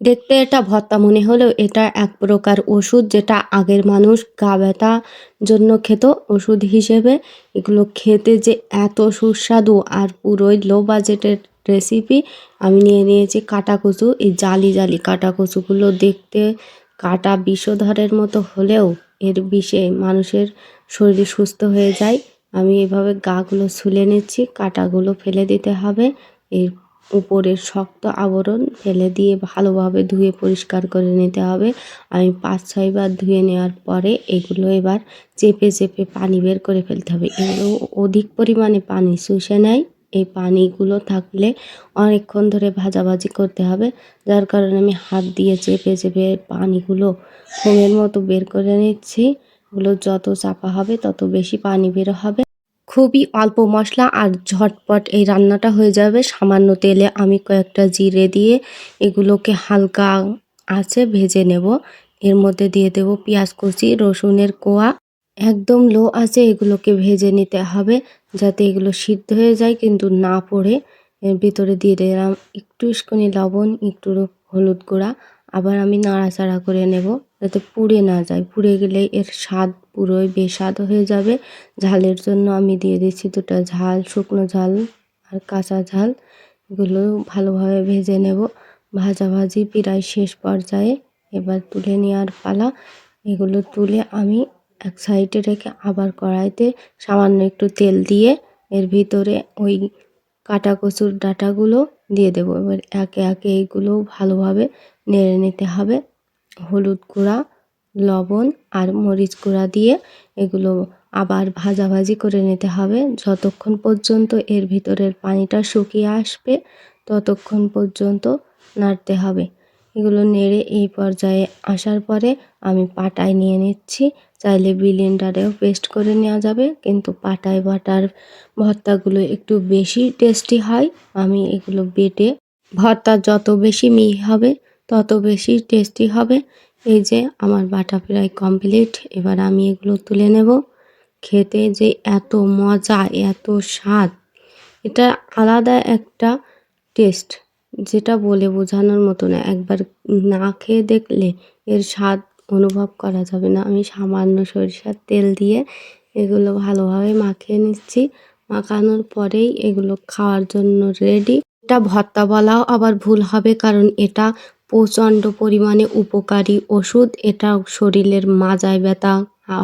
দেখতে এটা ভর্তা মনে হলেও এটা এক প্রকার ওষুধ, যেটা আগের মানুষ গা ব্যথা জন্য খেত ওষুধ হিসেবে। এগুলো খেতে যে এত সুস্বাদু আর পুরোই লো বাজেটের রেসিপি। আমি নিয়ে নিয়েছি কাটা কচু। এই জালি জালি কাটা কচুগুলো দেখতে কাটা বিষধরের মতো হলেও এর বিষে মানুষের শরীর সুস্থ হয়ে যায়। আমি এভাবে গাগুলো ছুলে নিচ্ছি, কাটাগুলো ফেলে দিতে হবে। এর উপরের শক্ত আবরণ ফেলে দিয়ে ভালোভাবে ধুয়ে পরিষ্কার করে নিতে হবে। আমি ৫-৬ বার ধুয়ে নেওয়ার পরে এগুলো এবার চেপে চেপে পানি বের করে ফেলতে হবে। এগুলো অধিক পরিমাণে পানি শুষে নেয়। এই পানিগুলো থাকলে অনেকক্ষণ ধরে ভাজাভাজি করতে হবে, যার কারণে আমি হাত দিয়ে চেপে চেপে পানিগুলো ফোমের মতো বের করে নিচ্ছি। এগুলো যত চাপা হবে তত বেশি পানি বের হবে। খুবই অল্প মশলা আর ঝটপট এই রান্নাটা হয়ে যাবে। সামান্য তেলে আমি কয়েকটা জিরে দিয়ে এগুলোকে হালকা আঁচে ভেজে নেব। এর মধ্যে দিয়ে দেব পেঁয়াজ কুচি, রসুনের কোয়া। একদম লো আঁচে এগুলোকে ভেজে নিতে হবে, যাতে এগুলো সিদ্ধ হয়ে যায় কিন্তু না পড়ে। এর ভিতরে দিয়ে দিলাম একটুখানি লবণ, একটু হলুদ গুঁড়া। আবার আমি নাড়াচাড়া করে নেব যাতে পুড়ে না যায়। পুড়ে গেলে এর স্বাদ পুরোই বেস্বাদ হয়ে যাবে। ঝালের জন্য আমি দিয়ে দিচ্ছি 2টা ঝাল, শুকনো ঝাল আর কাঁচা ঝাল। এগুলো ভালোভাবে ভেজে নেব। ভাজাভাজি প্রায় শেষ পর্যায়ে। এবার তুলে নেওয়ার পালা। এগুলো তুলে আমি এক সাইডে রেখে আবার কড়াইতে সামান্য একটু তেল দিয়ে এর ভিতরে ওই কাটা কচুর ডাঁটাগুলো দিয়ে দেবো। এবার একে একে এইগুলো ভালোভাবে নেড়ে নিতে হবে। হলুদ গুঁড়া, লবণ আর মরিচ গুঁড়া দিয়ে এগুলো আবার ভাজাভাজি করে নিতে হবে যতক্ষণ পর্যন্ত এর ভিতরের পানিটা শুকিয়ে আসবে, ততক্ষণ পর্যন্ত নাড়তে হবে। এগুলো নেড়ে এই পর্যায়ে আসার পরে আমি পাটায় নিয়ে নিচ্ছি। চাইলে ব্লেন্ডারেও পেস্ট করে নেওয়া যাবে, কিন্তু পাটায় বাটার ভর্তাগুলো একটু বেশি টেস্টি হয়। আমি এগুলো বেটে, ভর্তা যত বেশি মিহি হবে তত বেশি টেস্টি হবে। এই যে আমার বাটা প্রায় কমপ্লিট। এবার আমি এগুলো তুলে নেব। খেতে যে এত মজা, এত স্বাদ, এটা আলাদা একটা টেস্ট, যেটা বলে বোঝানোর মতো না। একবার না খেয়ে দেখলে এর স্বাদ অনুভব করা যাবে না। আমি সামান্য সরিষার তেল দিয়ে এগুলো ভালোভাবে মাখিয়ে নিচ্ছি। মাখানোর পরেই এগুলো খাওয়ার জন্য রেডি। এটা ভর্তা বলাও আবার ভুল হবে, কারণ এটা প্রচণ্ড পরিমাণে উপকারী ওষুধ। এটা শরীরের মাজায় ব্যথা,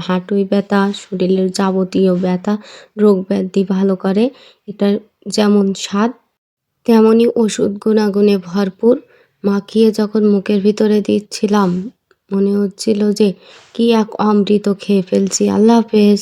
হাঁটুই ব্যথা, শরীরের যাবতীয় ব্যথা, রোগ ব্যাধি ভালো করে। এটার যেমন স্বাদ তেমনই ওষুধ গুণাগুণে ভরপুর। মাখিয়ে যখন মুখের ভিতরে দিচ্ছিলাম মনে হচ্ছিল যে কি এক অমৃত খেয়ে ফেলছি। আল্লাহ হাফেজ।